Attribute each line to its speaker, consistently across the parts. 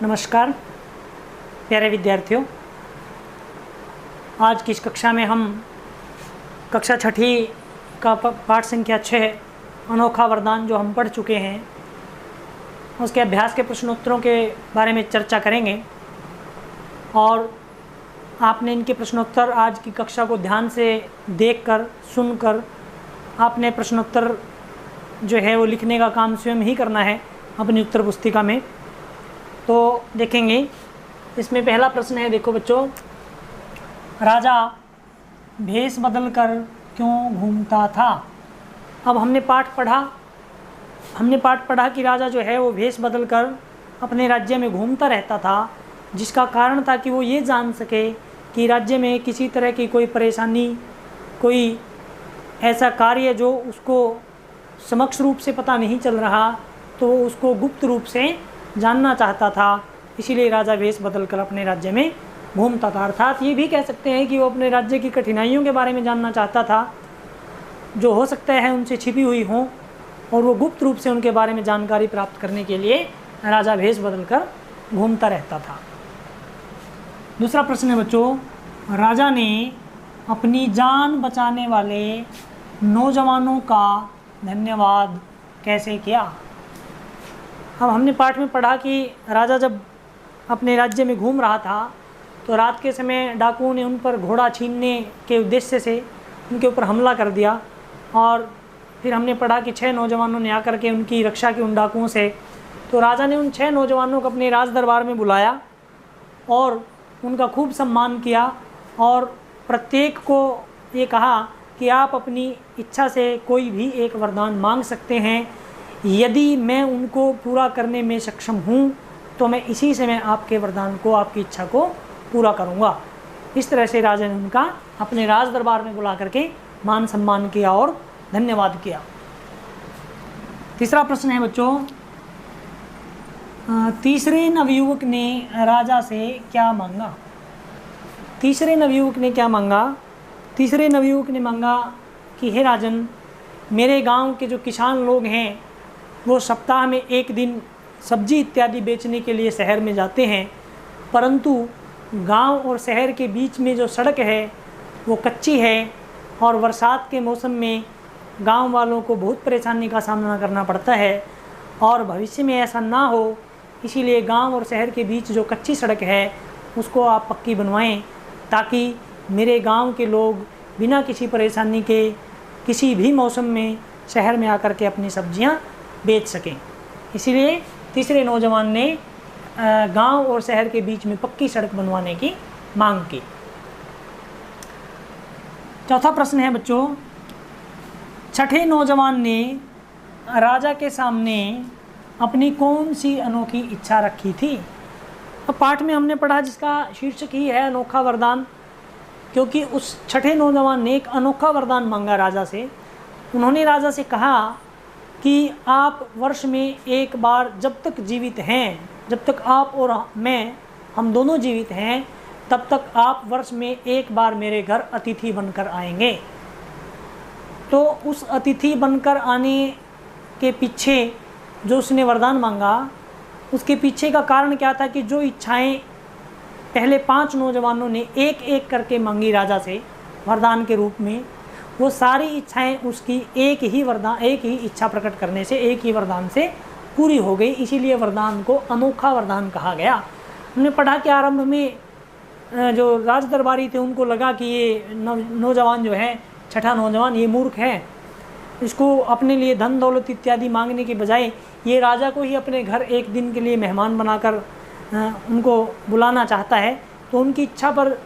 Speaker 1: नमस्कार प्यारे विद्यार्थियों, आज की इस कक्षा में हम कक्षा छठी का पाठ संख्या 6 अनोखा वरदान जो हम पढ़ चुके हैं उसके अभ्यास के प्रश्नोत्तरों के बारे में चर्चा करेंगे। और आपने इनके प्रश्नोत्तर आज की कक्षा को ध्यान से देखकर सुनकर आपने प्रश्नोत्तर जो है वो लिखने का काम स्वयं ही करना है अपनी उत्तर पुस्तिका में। तो देखेंगे, इसमें पहला प्रश्न है, देखो बच्चों, राजा भेष बदल कर क्यों घूमता था। अब हमने पाठ पढ़ा कि राजा जो है वो भेष बदल कर अपने राज्य में घूमता रहता था, जिसका कारण था कि वो ये जान सके कि राज्य में किसी तरह की कोई परेशानी, कोई ऐसा कार्य जो उसको समक्ष रूप से पता नहीं चल रहा, तो वो उसको गुप्त रूप से जानना चाहता था। इसीलिए राजा भेष बदल कर अपने राज्य में घूमता था। अर्थात ये भी कह सकते हैं कि वो अपने राज्य की कठिनाइयों के बारे में जानना चाहता था, जो हो सकता है उनसे छिपी हुई हों, और वो गुप्त रूप से उनके बारे में जानकारी प्राप्त करने के लिए राजा भेष बदल कर घूमता रहता था। दूसरा प्रश्न है बच्चों, राजा ने अपनी जान बचाने वाले नौजवानों का धन्यवाद कैसे किया। अब हमने पाठ में पढ़ा कि राजा जब अपने राज्य में घूम रहा था तो रात के समय डाकुओं ने उन पर घोड़ा छीनने के उद्देश्य से उनके ऊपर हमला कर दिया। और फिर हमने पढ़ा कि 6 नौजवानों ने आकर के उनकी रक्षा की उन डाकुओं से। तो राजा ने उन 6 नौजवानों को अपने राज दरबार में बुलाया और उनका खूब सम्मान किया, और प्रत्येक को ये कहा कि आप अपनी इच्छा से कोई भी एक वरदान मांग सकते हैं, यदि मैं उनको पूरा करने में सक्षम हूँ तो मैं इसी से मैं आपके वरदान को, आपकी इच्छा को पूरा करूँगा। इस तरह से राजा ने उनका अपने राज दरबार में बुला करके मान सम्मान किया और धन्यवाद किया। तीसरा प्रश्न है बच्चों, तीसरे नवयुवक ने राजा से क्या मांगा। तीसरे नवयुवक ने क्या मांगा। तीसरे नवयुवक ने मांगा कि हे राजन, मेरे गांव के जो किसान लोग हैं वो सप्ताह में एक दिन सब्जी इत्यादि बेचने के लिए शहर में जाते हैं, परंतु गांव और शहर के बीच में जो सड़क है वो कच्ची है, और बरसात के मौसम में गांव वालों को बहुत परेशानी का सामना करना पड़ता है। और भविष्य में ऐसा ना हो, इसीलिए गांव और शहर के बीच जो कच्ची सड़क है उसको आप पक्की बनवाएं, ताकि मेरे गांव के लोग बिना किसी परेशानी के किसी भी मौसम में शहर में आकर के अपनी सब्जियां बेच सकें। इसीलिए तीसरे नौजवान ने गांव और शहर के बीच में पक्की सड़क बनवाने की मांग की। चौथा प्रश्न है बच्चों, छठे नौजवान ने राजा के सामने अपनी कौन सी अनोखी इच्छा रखी थी। अब पाठ में हमने पढ़ा जिसका शीर्षक ही है अनोखा वरदान, क्योंकि उस छठे नौजवान ने एक अनोखा वरदान मांगा राजा से। उन्होंने राजा से कहा कि आप वर्ष में एक बार, जब तक जीवित हैं, जब तक आप और मैं, हम दोनों जीवित हैं, तब तक आप वर्ष में एक बार मेरे घर अतिथि बनकर आएंगे। तो उस अतिथि बनकर आने के पीछे जो उसने वरदान मांगा, उसके पीछे का कारण क्या था कि जो इच्छाएं पहले 5 नौजवानों ने एक एक करके मांगी राजा से वरदान के रूप में, वो सारी इच्छाएं उसकी एक ही इच्छा प्रकट करने से, एक ही वरदान से पूरी हो गई। इसीलिए वरदान को अनोखा वरदान कहा गया। हमने पढ़ा कि आरंभ में जो राज दरबारी थे उनको लगा कि ये नौजवान जो है, छठा नौजवान, ये मूर्ख है, इसको अपने लिए धन दौलत इत्यादि मांगने के बजाय ये राजा को ही अपने घर एक दिन के लिए मेहमान बनाकर उनको बुलाना चाहता है। तो उनकी इच्छा पर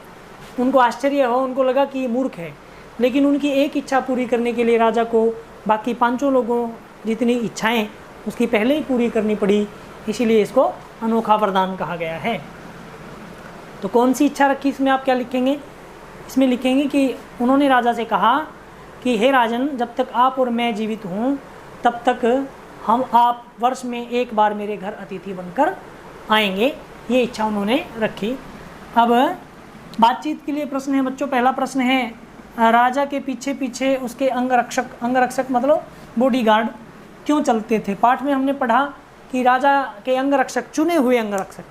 Speaker 1: उनको आश्चर्य हो, उनको लगा कि ये मूर्ख है। लेकिन उनकी एक इच्छा पूरी करने के लिए राजा को बाकी 5 लोगों जितनी इच्छाएं उसकी पहले ही पूरी करनी पड़ी, इसीलिए इसको अनोखा वरदान कहा गया है। तो कौन सी इच्छा रखी, इसमें आप क्या लिखेंगे। इसमें लिखेंगे कि उन्होंने राजा से कहा कि हे राजन, जब तक आप और मैं जीवित हूँ तब तक आप वर्ष में एक बार मेरे घर अतिथि बनकर आएंगे, ये इच्छा उन्होंने रखी। अब बातचीत के लिए प्रश्न है बच्चों। पहला प्रश्न है, राजा के पीछे पीछे उसके अंगरक्षक मतलब बॉडीगार्ड क्यों चलते थे। पाठ में हमने पढ़ा कि राजा के अंगरक्षक, चुने हुए अंगरक्षक,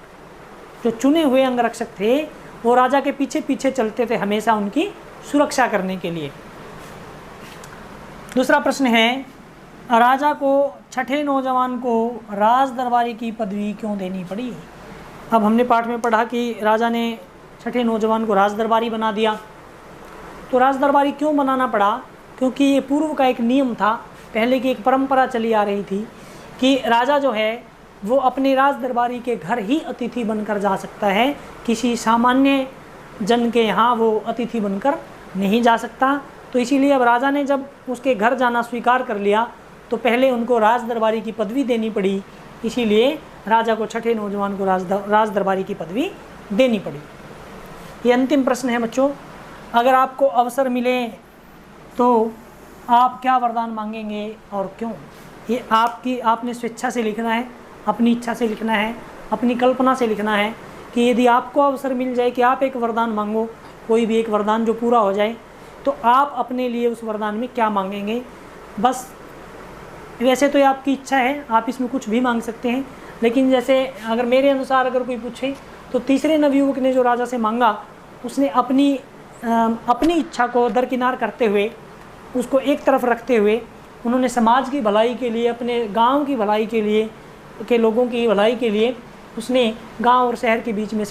Speaker 1: जो चुने हुए अंगरक्षक थे वो राजा के पीछे पीछे चलते थे हमेशा उनकी सुरक्षा करने के लिए। दूसरा प्रश्न है, राजा को छठे नौजवान को राज दरबारी की पदवी क्यों देनी पड़ी? अब हमने पाठ में पढ़ा कि राजा ने छठे नौजवान को राज दरबारी बना दिया। तो राज दरबारी क्यों बनाना पड़ा? क्योंकि ये पूर्व का एक नियम था, पहले की एक परंपरा चली आ रही थी कि राजा जो है वो अपने राज दरबारी के घर ही अतिथि बनकर जा सकता है, किसी सामान्य जन के यहाँ वो अतिथि बनकर नहीं जा सकता। तो इसीलिए अब राजा ने जब उसके घर जाना स्वीकार कर लिया तो पहले उनको राज दरबारी की पदवी देनी पड़ी, इसीलिए राजा को छठे नौजवान को राज दरबारी की पदवी देनी पड़ी। ये अंतिम प्रश्न है बच्चों, अगर आपको अवसर मिले तो आप क्या वरदान मांगेंगे और क्यों? ये आपने स्वेच्छा से लिखना है, अपनी इच्छा से लिखना है, अपनी कल्पना से लिखना है कि यदि आपको अवसर मिल जाए कि आप एक वरदान मांगो, कोई भी एक वरदान जो पूरा हो जाए, तो आप अपने लिए उस वरदान में क्या मांगेंगे। बस वैसे तो ये आपकी इच्छा है, आप इसमें कुछ भी मांग सकते हैं, लेकिन जैसे अगर मेरे अनुसार अगर कोई पूछे तो तीसरे नवयुवक ने जो राजा से मांगा, उसने अपनी इच्छा को दरकिनार करते हुए, उसको एक तरफ रखते हुए, उन्होंने समाज की भलाई के लिए, अपने गांव की भलाई के लिए, के लोगों की भलाई के लिए उसने गांव और शहर के बीच में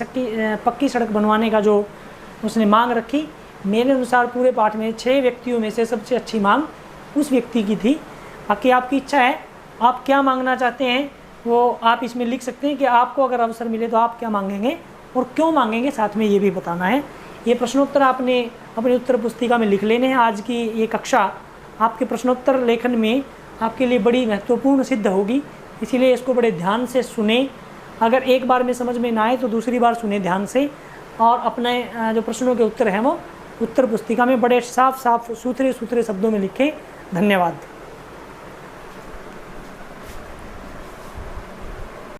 Speaker 1: पक्की सड़क बनवाने का जो उसने मांग रखी। मेरे अनुसार पूरे पाठ में 6 व्यक्तियों में से सबसे अच्छी मांग उस व्यक्ति की थी। बाकी आपकी इच्छा है, आप क्या मांगना चाहते हैं वो आप इसमें लिख सकते हैं कि आपको अगर अवसर मिले तो आप क्या मांगेंगे और क्यों मांगेंगे, साथ में ये भी बताना है। ये प्रश्नोत्तर आपने अपनी उत्तर पुस्तिका में लिख लेने हैं। आज की ये कक्षा आपके प्रश्नोत्तर लेखन में आपके लिए बड़ी महत्वपूर्ण सिद्ध होगी, इसीलिए इसको बड़े ध्यान से सुने। अगर एक बार में समझ में ना आए तो दूसरी बार सुने ध्यान से, और अपने जो प्रश्नों के उत्तर हैं वो उत्तर पुस्तिका में बड़े साफ साफ सुथरे सुथरे शब्दों में लिखें। धन्यवाद।